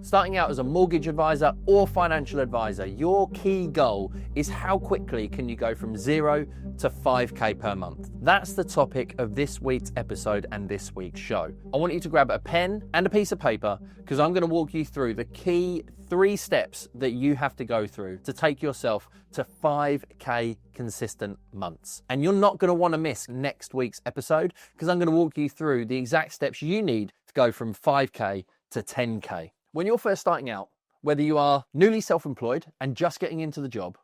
Starting out as a mortgage advisor or financial advisor, your key goal is how quickly can you go from 0 to 5K per month. That's the topic of this week's episode and this week's show. I want you to grab a pen and a piece of paper because I'm going to walk you through the key 3 steps that you have to go through to take yourself to 5K consistent months. And you're not going to want to miss next week's episode because I'm going to walk you through the exact steps you need to go from 5K to 10K. When you're first starting out, whether you are newly self-employed and just getting into the job,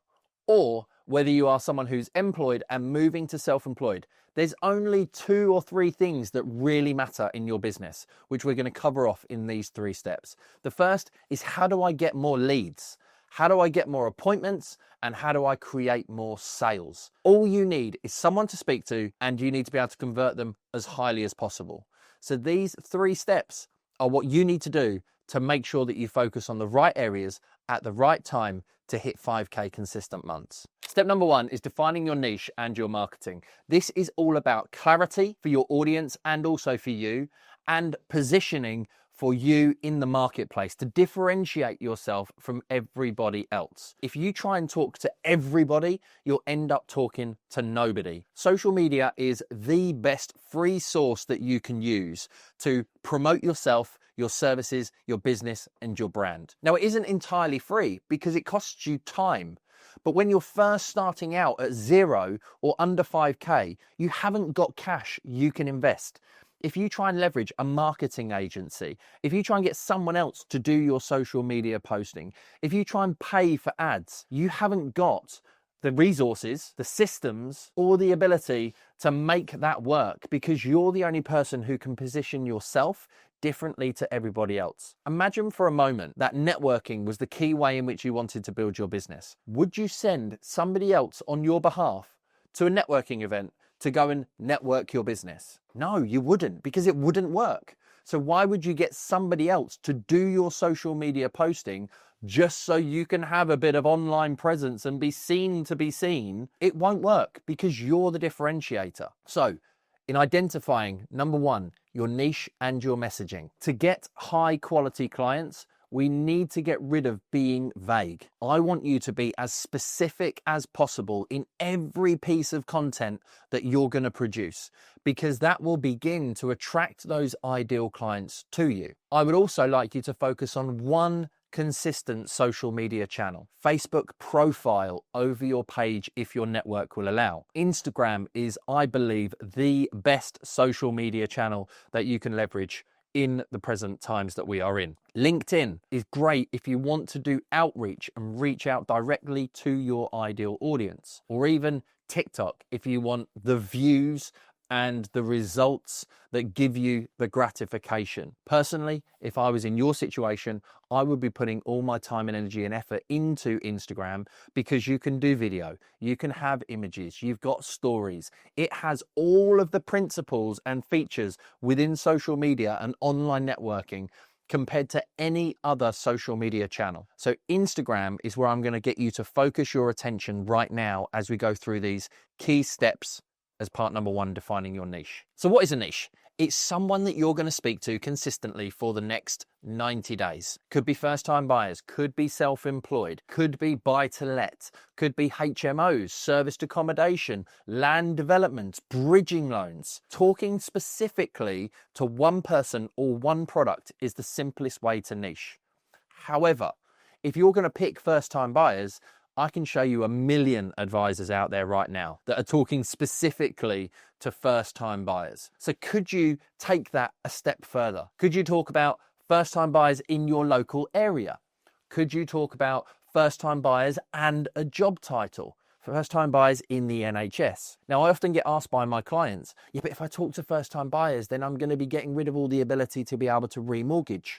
or whether you are someone who's employed and moving to self-employed, there's only 2 or 3 things that really matter in your business, which we're going to cover off in these 3 steps. The first is, how do I get more leads? How do I get more appointments? And how do I create more sales? All you need is someone to speak to, and you need to be able to convert them as highly as possible. So these 3 steps are what you need to do to make sure that you focus on the right areas at the right time to hit 5K consistent months. Step number 1 is defining your niche and your marketing. This is all about clarity for your audience and also for you, and positioning for you in the marketplace to differentiate yourself from everybody else. If you try and talk to everybody, you'll end up talking to nobody. Social media is the best free source that you can use to promote yourself, your services, your business, and your brand. Now, it isn't entirely free because it costs you time. But when you're first starting out at 0 or under 5K, you haven't got cash you can invest. If you try and leverage a marketing agency, if you try and get someone else to do your social media posting, if you try and pay for ads, you haven't got the resources, the systems, or the ability to make that work because you're the only person who can position yourself differently to everybody else. Imagine for a moment that networking was the key way in which you wanted to build your business. Would you send somebody else on your behalf to a networking event to go and network your business? No, you wouldn't, because it wouldn't work. So why would you get somebody else to do your social media posting just so you can have a bit of online presence and be seen to be seen? It won't work because you're the differentiator. So in identifying, number 1, your niche and your messaging. To get high quality clients, we need to get rid of being vague. I want you to be as specific as possible in every piece of content that you're going to produce, because that will begin to attract those ideal clients to you. I would also like you to focus on one consistent social media channel. Facebook profile over your page if your network will allow. Instagram is, I believe, the best social media channel that you can leverage in the present times that we are in. LinkedIn is great if you want to do outreach and reach out directly to your ideal audience, or even TikTok if you want the views and the results that give you the gratification. Personally, if I was in your situation, I would be putting all my time and energy and effort into Instagram because you can do video, you can have images, you've got stories. It has all of the principles and features within social media and online networking compared to any other social media channel. So Instagram is where I'm going to get you to focus your attention right now as we go through these key steps as part number 1, defining your niche. So what is a niche? It's someone that you're going to speak to consistently for the next 90 days. Could be first-time buyers, could be self-employed, could be buy-to-let, could be HMOs, serviced accommodation, land development, bridging loans. Talking specifically to one person or one product is the simplest way to niche. However, if you're going to pick first-time buyers, I can show you a million advisors out there right now that are talking specifically to first-time buyers. So could you take that a step further? Could you talk about first-time buyers in your local area? Could you talk about first-time buyers and a job title? First-time buyers in the NHS. Now, I often get asked by my clients, yeah, but if I talk to first-time buyers, then I'm going to be getting rid of all the ability to be able to remortgage.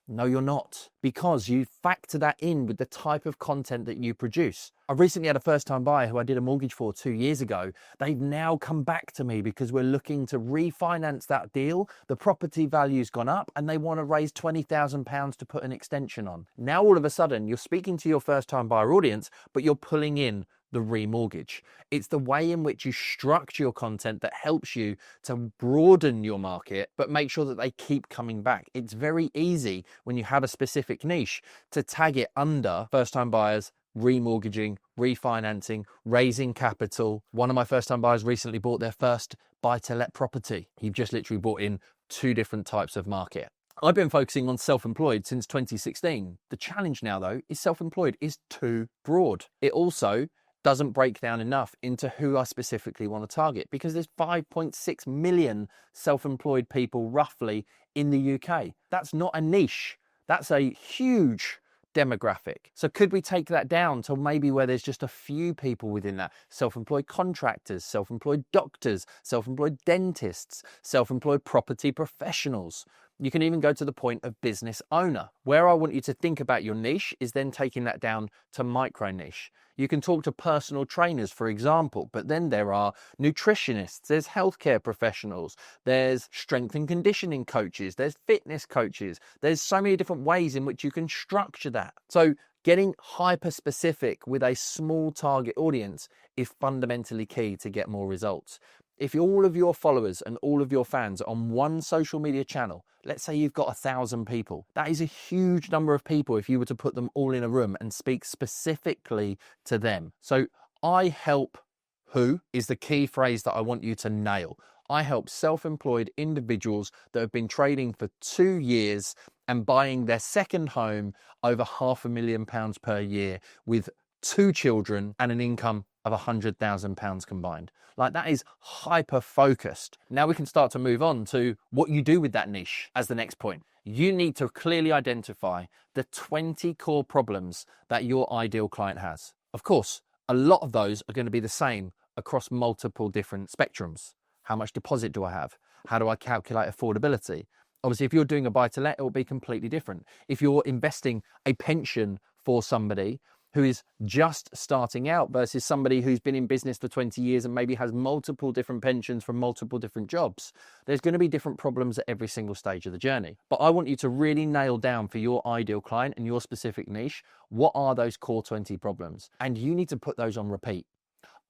No, you're not, because you factor that in with the type of content that you produce. I recently had a first-time buyer who I did a mortgage for 2 years ago. They've now come back to me because we're looking to refinance that deal. The property value's gone up and they want to raise £20,000 to put an extension on. Now, all of a sudden, you're speaking to your first-time buyer audience, but you're pulling in the remortgage. It's the way in which you structure your content that helps you to broaden your market, but make sure that they keep coming back. It's very easy when you have a specific niche to tag it under first-time buyers, remortgaging, refinancing, raising capital. One of my first-time buyers recently bought their first buy-to-let property. You've just literally brought in two different types of market. I've been focusing on self-employed since 2016. The challenge now, though, is self-employed is too broad. It also doesn't break down enough into who I specifically want to target, because there's 5.6 million self-employed people roughly in the UK. That's not a niche. That's a huge demographic. So could we take that down to maybe where there's just a few people within that? Self-employed contractors, self-employed doctors, self-employed dentists, self-employed property professionals. You can even go to the point of business owner. Where I want you to think about your niche is then taking that down to micro niche. You can talk to personal trainers, for example, but then there are nutritionists, there's healthcare professionals, there's strength and conditioning coaches, there's fitness coaches. There's so many different ways in which you can structure that. So getting hyper specific with a small target audience is fundamentally key to get more results. If all of your followers and all of your fans are on one social media channel, let's say you've got 1,000 people, that is a huge number of people if you were to put them all in a room and speak specifically to them. So I help who is the key phrase that I want you to nail. I help self-employed individuals that have been trading for 2 years and buying their second home over £500,000 per year with 2 children and an income of £100,000 combined. Like, that is hyper focused. Now we can start to move on to what you do with that niche as the next point. You need to clearly identify the 20 core problems that your ideal client has. Of course, a lot of those are going to be the same across multiple different spectrums. How much deposit do I have? How do I calculate affordability? Obviously, if you're doing a buy-to-let, it will be completely different. If you're investing a pension for somebody who is just starting out versus somebody who's been in business for 20 years and maybe has multiple different pensions from multiple different jobs, there's going to be different problems at every single stage of the journey. But I want you to really nail down for your ideal client and your specific niche, what are those core 20 problems? And you need to put those on repeat.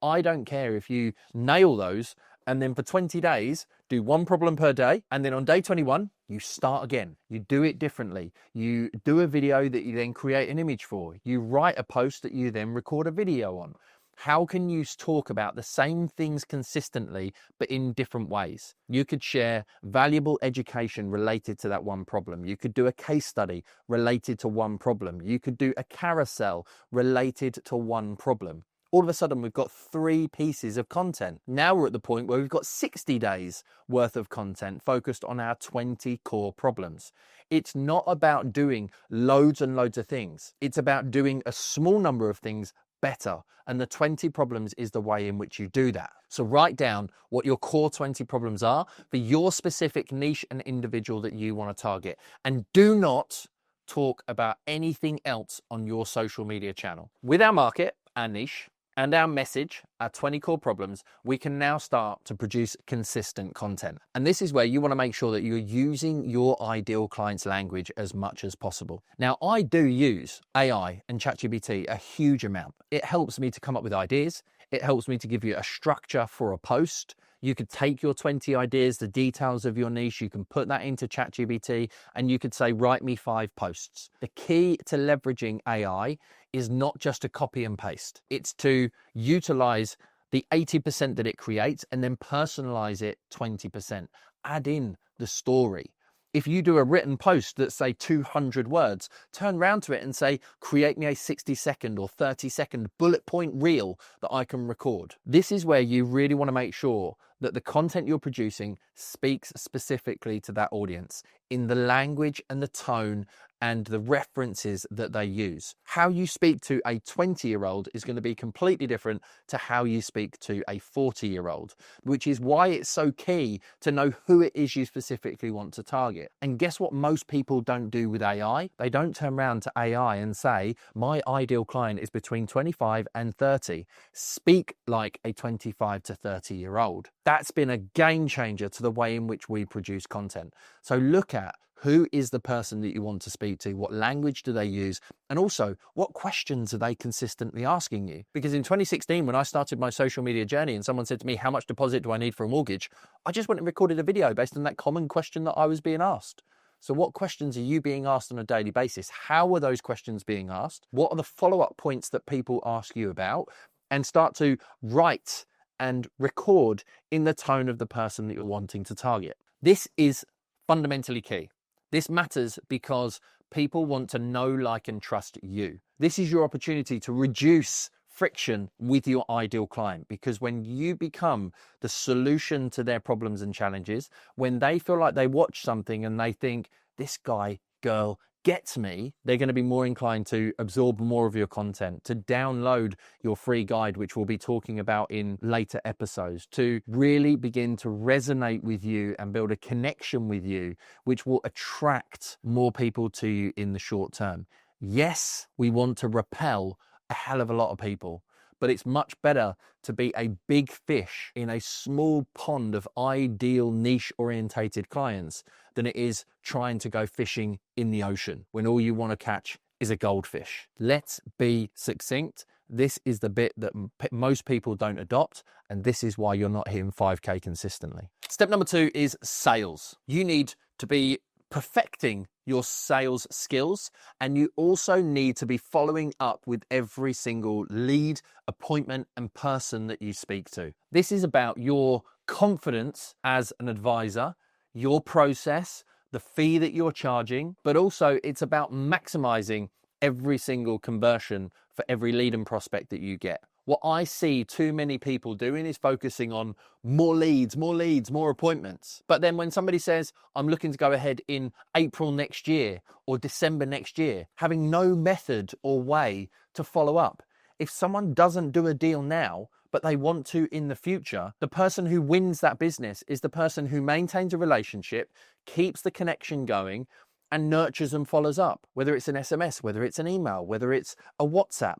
I don't care if you nail those and then for 20 days, do one problem per day. And then on day 21, you start again. You do it differently. You do a video that you then create an image for. You write a post that you then record a video on. How can you talk about the same things consistently, but in different ways? You could share valuable education related to that one problem. You could do a case study related to one problem. You could do a carousel related to one problem. All of a sudden, we've got 3 pieces of content. Now we're at the point where we've got 60 days worth of content focused on our 20 core problems. It's not about doing loads and loads of things. It's about doing a small number of things better. And the 20 problems is the way in which you do that. So write down what your core 20 problems are for your specific niche and individual that you want to target. And do not talk about anything else on your social media channel. With our market, our niche, and our message, our 20 core problems, we can now start to produce consistent content. And this is where you want to make sure that you're using your ideal client's language as much as possible. Now, I do use AI and ChatGPT a huge amount. It helps me to come up with ideas. It helps me to give you a structure for a post. You could take your 20 ideas, the details of your niche, you can put that into ChatGPT and you could say, write me 5 posts. The key to leveraging AI is not just to copy and paste. It's to utilize the 80% that it creates and then personalize it 20%. Add in the story. If you do a written post that's say 200 words, turn around to it and say, create me a 60-second or 30-second bullet point reel that I can record. This is where you really want to make sure that the content you're producing speaks specifically to that audience in the language and the tone and the references that they use. How you speak to a 20-year-old is going to be completely different to how you speak to a 40-year-old, which is why it's so key to know who it is you specifically want to target. And guess what most people don't do with AI? They don't turn around to AI and say, my ideal client is between 25 and 30. Speak like a 25 to 30-year-old. That's been a game changer to the way in which we produce content. So look at Who is the person that you want to speak to? What language do they use? And also, what questions are they consistently asking you? Because in 2016, when I started my social media journey and someone said to me, how much deposit do I need for a mortgage? I just went and recorded a video based on that common question that I was being asked. So what questions are you being asked on a daily basis? How are those questions being asked? What are the follow-up points that people ask you about? And start to write and record in the tone of the person that you're wanting to target. This is fundamentally key. This matters because people want to know, like, and trust you. This is your opportunity to reduce friction with your ideal client, because when you become the solution to their problems and challenges, when they feel like they watch something and they think, this guy, girl, gets me, they're going to be more inclined to absorb more of your content, to download your free guide, which we'll be talking about in later episodes, to really begin to resonate with you and build a connection with you, which will attract more people to you in the short term. Yes, we want to repel a hell of a lot of people, but it's much better to be a big fish in a small pond of ideal niche orientated clients than it is trying to go fishing in the ocean when all you want to catch is a goldfish. Let's be succinct. This is the bit that most people don't adopt, and this is why you're not hitting 5K consistently. Step number 2 is sales. You need to be perfecting your sales skills, and you also need to be following up with every single lead, appointment, and person that you speak to. This is about your confidence as an advisor, your process, the fee that you're charging, but also it's about maximizing every single conversion for every lead and prospect that you get. What I see too many people doing is focusing on more leads, more appointments. But then when somebody says, I'm looking to go ahead in April next year or December next year, having no method or way to follow up. If someone doesn't do a deal now, but they want to in the future, the person who wins that business is the person who maintains a relationship, keeps the connection going, and nurtures and follows up. Whether it's an SMS, whether it's an email, whether it's a WhatsApp,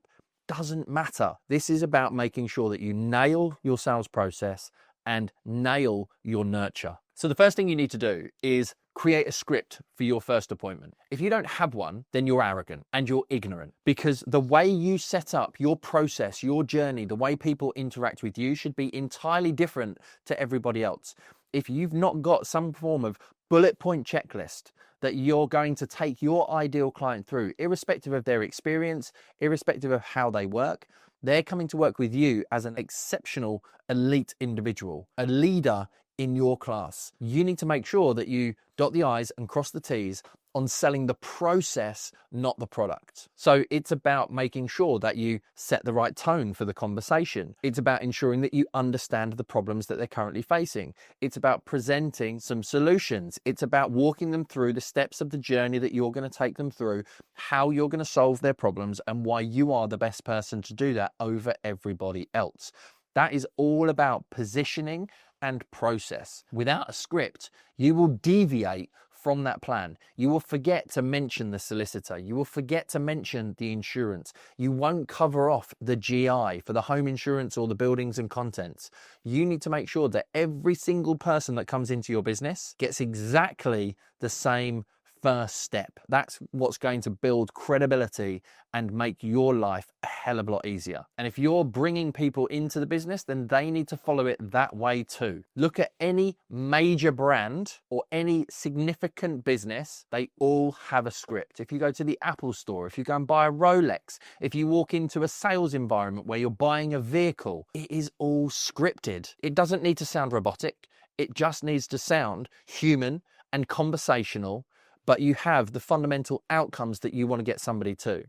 doesn't matter. This is about making sure that you nail your sales process and nail your nurture. So the first thing you need to do is create a script for your first appointment. If you don't have one, then you're arrogant and you're ignorant, because the way you set up your process, your journey, the way people interact with you should be entirely different to everybody else. If you've not got some form of bullet point checklist that you're going to take your ideal client through, irrespective of their experience, irrespective of how they work, they're coming to work with you as an exceptional elite individual, a leader in your class. You need to make sure that you dot the I's and cross the T's on selling the process, not the product. So it's about making sure that you set the right tone for the conversation. It's about ensuring that you understand the problems that they're currently facing. It's about presenting some solutions. It's about walking them through the steps of the journey that you're going to take them through, how you're going to solve their problems, and why you are the best person to do that over everybody else. That is all about positioning and process. Without a script, you will deviate from that plan. You will forget to mention the solicitor. You will forget to mention the insurance. You won't cover off the GI for the home insurance or the buildings and contents. You need to make sure that every single person that comes into your business gets exactly the same first step. That's what's going to build credibility and make your life a hell of a lot easier. And if you're bringing people into the business, then they need to follow it that way too. Look at any major brand or any significant business, they all have a script. If you go to the Apple store, if you go and buy a Rolex, if you walk into a sales environment where you're buying a vehicle, it is all scripted. It doesn't need to sound robotic. It just needs to sound human and conversational, but you have the fundamental outcomes that you want to get somebody to.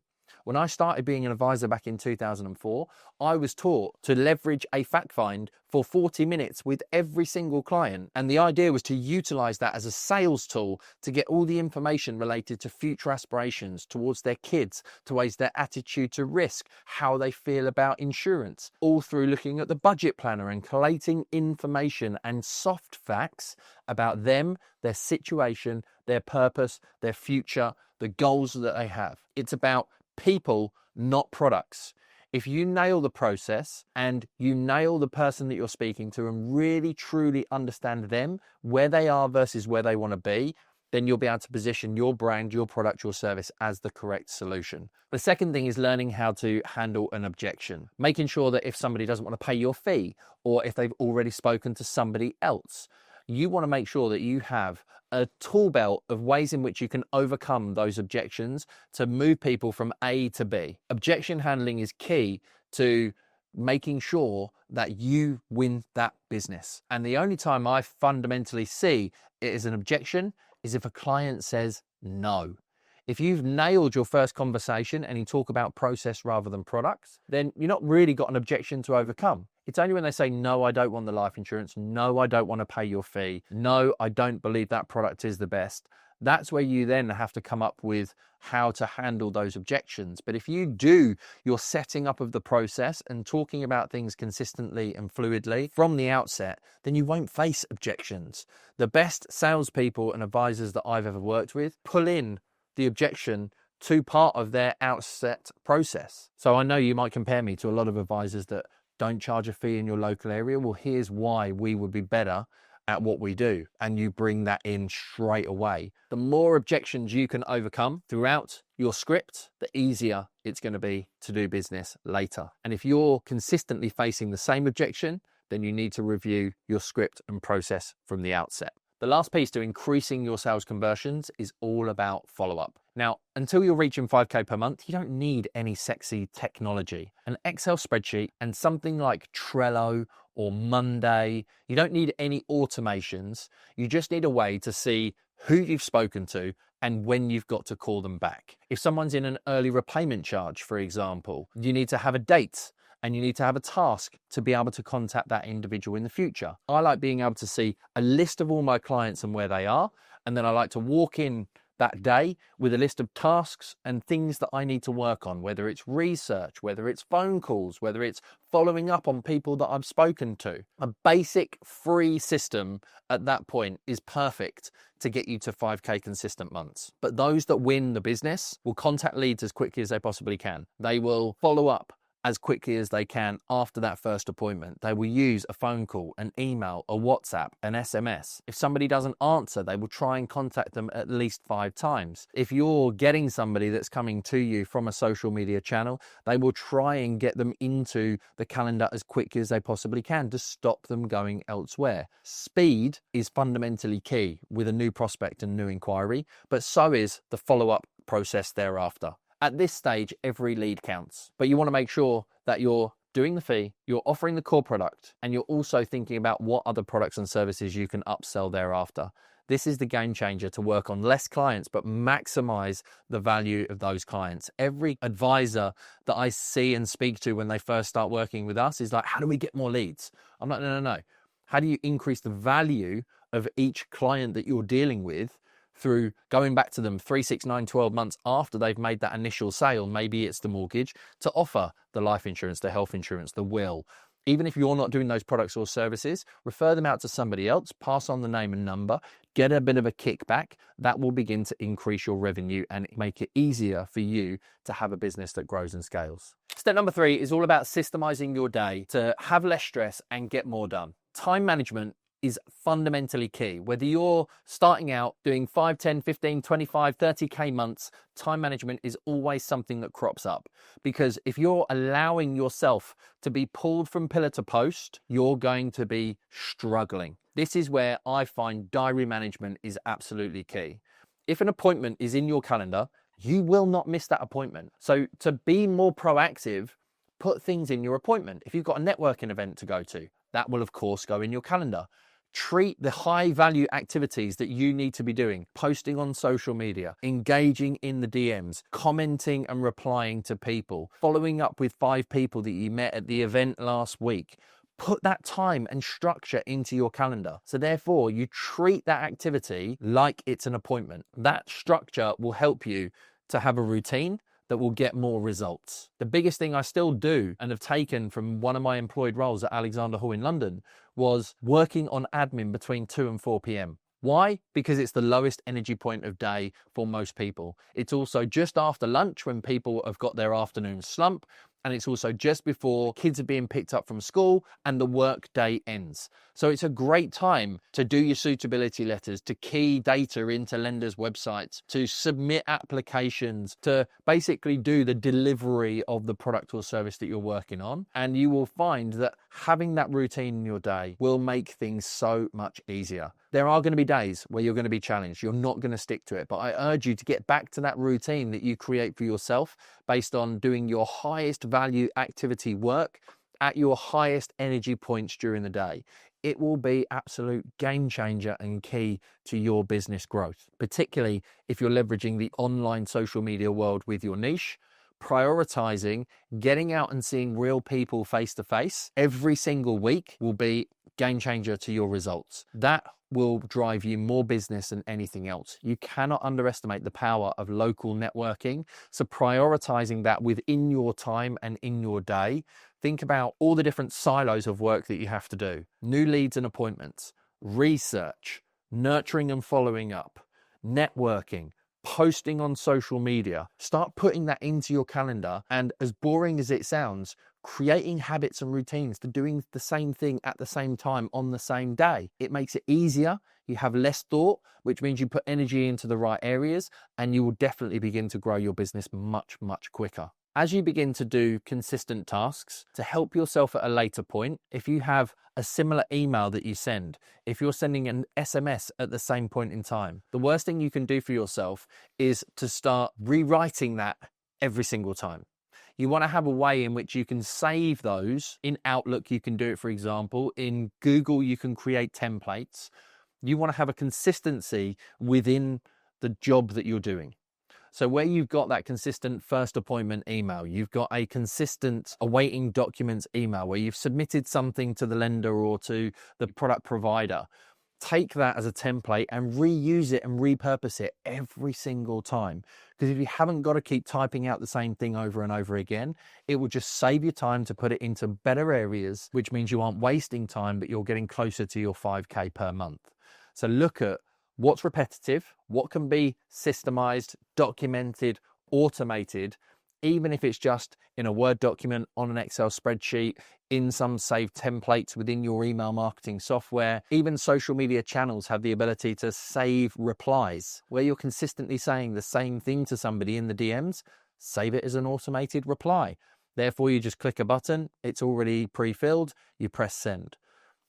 When I started being an advisor back in 2004, I was taught to leverage a fact find for 40 minutes with every single client. And the idea was to utilize that as a sales tool to get all the information related to future aspirations towards their kids, towards their attitude to risk, how they feel about insurance, all through looking at the budget planner and collating information and soft facts about them, their situation, their purpose, their future, the goals that they have. It's about people, not products. If you nail the process and you nail the person that you're speaking to and really truly understand them, where they are versus where they want to be, then you'll be able to position your brand, your product, your service as the correct solution. The second thing is learning how to handle an objection, making sure that if somebody doesn't want to pay your fee, or if they've already spoken to somebody else, you want to make sure that you have a tool belt of ways in which you can overcome those objections to move people from A to B. Objection handling is key to making sure that you win that business. And the only time I fundamentally see it as an objection is if a client says no. If you've nailed your first conversation and you talk about process rather than products, then you're not really got an objection to overcome. It's only when they say, no, I don't want the life insurance. No, I don't want to pay your fee. No, I don't believe that product is the best. That's where you then have to come up with how to handle those objections. But if you do your setting up of the process and talking about things consistently and fluidly from the outset, then you won't face objections. The best salespeople and advisors that I've ever worked with pull in the objection to part of their outset process. So I know you might compare me to a lot of advisors that don't charge a fee in your local area. Well, here's why we would be better at what we do, and you bring that in straight away. The more objections you can overcome throughout your script, the easier it's going to be to do business later. And if you're consistently facing the same objection, then you need to review your script and process from the outset. The last piece to increasing your sales conversions is all about follow-up. Now, until you're reaching 5K per month, you don't need any sexy technology. An Excel spreadsheet and something like Trello or Monday, you don't need any automations. You just need a way to see who you've spoken to and when you've got to call them back. If someone's in an early repayment charge, for example, you need to have a date and you need to have a task to be able to contact that individual in the future. I like being able to see a list of all my clients and where they are, and then I like to walk in that day with a list of tasks and things that I need to work on, whether it's research, whether it's phone calls, whether it's following up on people that I've spoken to. A basic free system at that point is perfect to get you to 5K consistent months. But those that win the business will contact leads as quickly as they possibly can. They will follow up as quickly as they can after that first appointment. They will use a phone call, an email, a WhatsApp, an SMS. If somebody doesn't answer, they will try and contact them at least 5 times. If you're getting somebody that's coming to you from a social media channel, they will try and get them into the calendar as quickly as they possibly can to stop them going elsewhere. Speed is fundamentally key with a new prospect and new inquiry, but so is the follow-up process thereafter. At this stage, every lead counts, but you want to make sure that you're doing the fee, you're offering the core product, and you're also thinking about what other products and services you can upsell thereafter. This is the game changer to work on less clients, but maximize the value of those clients. Every advisor that I see and speak to when they first start working with us is like, how do we get more leads? I'm like, no. How do you increase the value of each client that you're dealing with through going back to them 3, 6, 9, 12 months after they've made that initial sale? Maybe it's the mortgage, to offer the life insurance, the health insurance, the will. Even if you're not doing those products or services, refer them out to somebody else, pass on the name and number, get a bit of a kickback. That will begin to increase your revenue and make it easier for you to have a business that grows and scales. Step number 3 is all about systemizing your day to have less stress and get more done. Time management is fundamentally key. Whether you're starting out doing 5, 10, 15, 25, 30K months, time management is always something that crops up. Because if you're allowing yourself to be pulled from pillar to post, you're going to be struggling. This is where I find diary management is absolutely key. If an appointment is in your calendar, you will not miss that appointment. So to be more proactive, put things in your appointment. If you've got a networking event to go to, that will of course go in your calendar. Treat the high value activities that you need to be doing, posting on social media, engaging in the DMs, commenting and replying to people, following up with 5 people that you met at the event last week. Put that time and structure into your calendar. So therefore you treat that activity like it's an appointment. That structure will help you to have a routine that will get more results. The biggest thing I still do and have taken from one of my employed roles at Alexander Hall in London was working on admin between 2 and 4 p.m. Why? Because it's the lowest energy point of day for most people. It's also just after lunch when people have got their afternoon slump. And it's also just before kids are being picked up from school and the work day ends. So it's a great time to do your suitability letters, to key data into lenders' websites, to submit applications, to basically do the delivery of the product or service that you're working on. And you will find that having that routine in your day will make things so much easier. There are going to be days where you're going to be challenged. You're not going to stick to it, but I urge you to get back to that routine that you create for yourself based on doing your highest value activity work at your highest energy points during the day. It will be absolute game changer and key to your business growth, particularly if you're leveraging the online social media world with your niche. Prioritizing getting out and seeing real people face to face every single week will be game changer to your results. That will drive you more business than anything else. You cannot underestimate the power of local networking. So prioritizing that within your time and in your day. Think about all the different silos of work that you have to do. New leads and appointments, research, nurturing and following up, networking, posting on social media. Start putting that into your calendar, and as boring as it sounds, creating habits and routines to doing the same thing at the same time on the same day. It makes it easier. You have less thought, which means you put energy into the right areas, and you will definitely begin to grow your business much, much quicker. As you begin to do consistent tasks to help yourself at a later point, if you have a similar email that you send, if you're sending an SMS at the same point in time, the worst thing you can do for yourself is to start rewriting that every single time. You want to have a way in which you can save those. In Outlook, you can do it, for example. In Google, you can create templates. You want to have a consistency within the job that you're doing. So where you've got that consistent first appointment email, you've got a consistent awaiting documents email where you've submitted something to the lender or to the product provider, take that as a template and reuse it and repurpose it every single time. Because if you haven't got to keep typing out the same thing over and over again, it will just save you time to put it into better areas, which means you aren't wasting time, but you're getting closer to your 5K per month. So look at what's repetitive, what can be systemized, documented, automated, even if it's just in a Word document, on an Excel spreadsheet, in some saved templates within your email marketing software. Even social media channels have the ability to save replies where you're consistently saying the same thing to somebody in the DMs. Save it as an automated reply. Therefore, you just click a button, it's already pre-filled, you press send.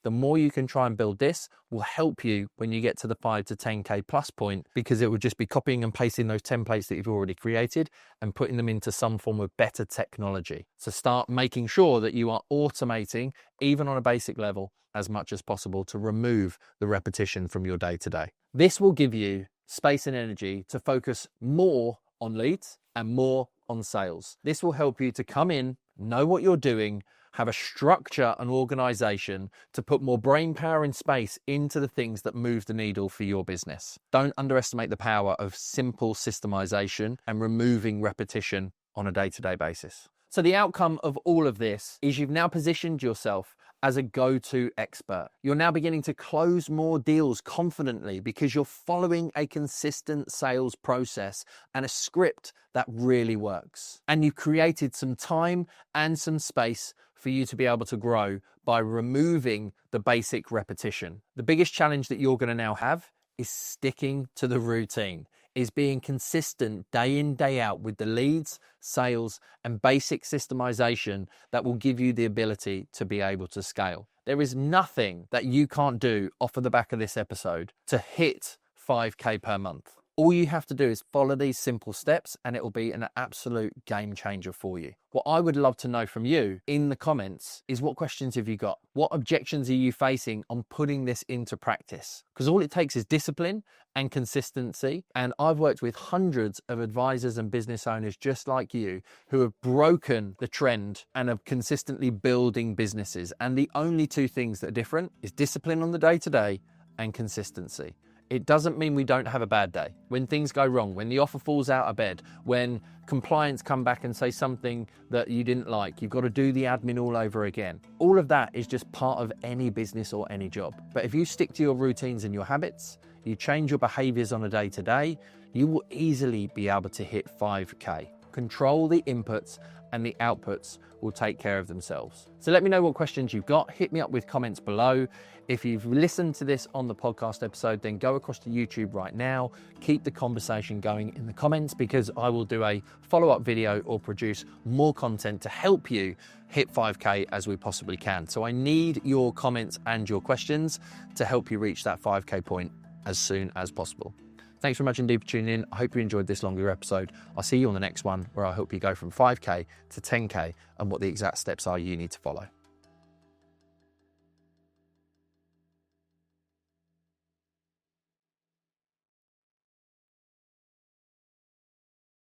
The more you can try and build this will help you when you get to the 5 to 10K plus point, because it will just be copying and pasting those templates that you've already created and putting them into some form of better technology. So start making sure that you are automating, even on a basic level, as much as possible to remove the repetition from your day to day. This will give you space and energy to focus more on leads and more on sales. This will help you to come in, know what you're doing, have a structure and organization to put more brain power and space into the things that move the needle for your business. Don't underestimate the power of simple systemization and removing repetition on a day-to-day basis. So the outcome of all of this is you've now positioned yourself as a go-to expert. You're now beginning to close more deals confidently because you're following a consistent sales process and a script that really works. And you've created some time and some space for you to be able to grow by removing the basic repetition. The biggest challenge that you're going to now have is sticking to the routine, is being consistent day in, day out with the leads, sales, and basic systemization that will give you the ability to be able to scale. There is nothing that you can't do off of the back of this episode to hit 5K per month. All you have to do is follow these simple steps and it will be an absolute game changer for you. What I would love to know from you in the comments is, what questions have you got? What objections are you facing on putting this into practice? Because all it takes is discipline and consistency. And I've worked with hundreds of advisors and business owners just like you who have broken the trend and are consistently building businesses. And the only two things that are different is discipline on the day-to-day and consistency. It doesn't mean we don't have a bad day. When things go wrong, when the offer falls out of bed, when compliance come back and say something that you didn't like, you've got to do the admin all over again. All of that is just part of any business or any job. But if you stick to your routines and your habits, you change your behaviors on a day-to-day, you will easily be able to hit 5K. Control the inputs and the outputs will take care of themselves. So let me know what questions you've got. Hit me up with comments below. If you've listened to this on the podcast episode, then go across to YouTube right now. Keep the conversation going in the comments, because I will do a follow-up video or produce more content to help you hit 5K as we possibly can. So I need your comments and your questions to help you reach that 5K point as soon as possible. Thanks very much indeed for tuning in. I hope you enjoyed this longer episode. I'll see you on the next one, where I hope you go from 5K to 10K and what the exact steps are you need to follow.